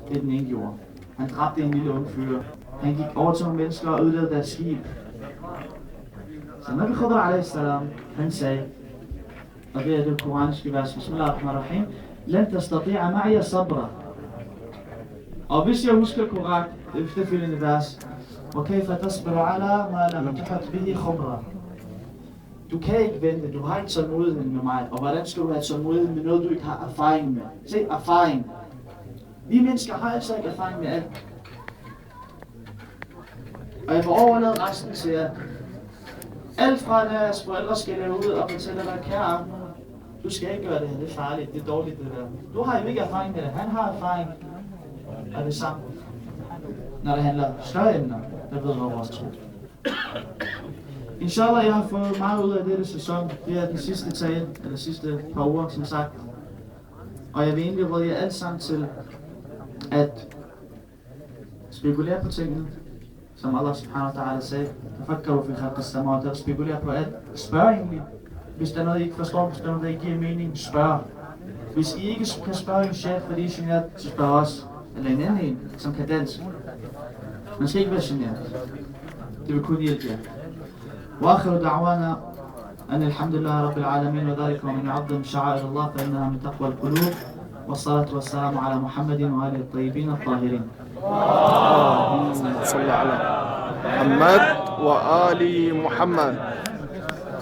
det den ene gjorde. Han dræbte en lille ung fyr. Han gik over til nogle mennesker og ødelagde deres skib. Så Nabi Khidr a.s. han sagde, og det er det koranske vers, Bismillahirrahmanirrahim, Lan tastati'a ma'iya sabra. Og hvis jeg husker korrekt, det efterfølgende vers, وَكَيْفَ تَصْبِرُ عَلَى مَا لَمْ تُحَطْ بِهِ خُبْرًا. Du kan ikke vente, du har ikke tålmodighed med mig, og hvordan skal du have tålmodighed med noget, du ikke har erfaring med? Se, erfaring. Vi mennesker har altså ikke erfaring med alt. Og jeg får overladet resten til jer. Alt fra deres forældre skal lave ud og fortælle dig, kære, du skal ikke gøre det her, det er farligt, det er dårligt det der. Du har jo ikke erfaring med det, han har erfaring. Og det samme, når det handler større emner, der ved man vores tro. Inshallah, jeg har fået meget ud af dette sæson. Det er den sidste tale, eller sidste par uger, som sagt. Og jeg vil egentlig råde jer alt sammen til at spekulere på tingene, som Allah subhanahu wa ta'ala sagde. Tafakkaru fi khalqis samawati, at spekulere på alt. Spørg egentlig. Hvis der er noget, I ikke forstår, hvis der er noget, der ikke giver mening, spørg. Hvis I ikke kan spørge en chef, fordi I er generet, så spørg os. Eller en anden en, som kan dansk. Man skal ikke være generet. Det vil kun hjælpe jer. وآخر دعوانا أن الحمد لله رب العالمين وذلك ومن يعظم شعائر الله فإنها من تقوى القلوب والصلاة والسلام على محمد وآله الطيبين الطاهرين. اللهم صل على محمد وآل محمد.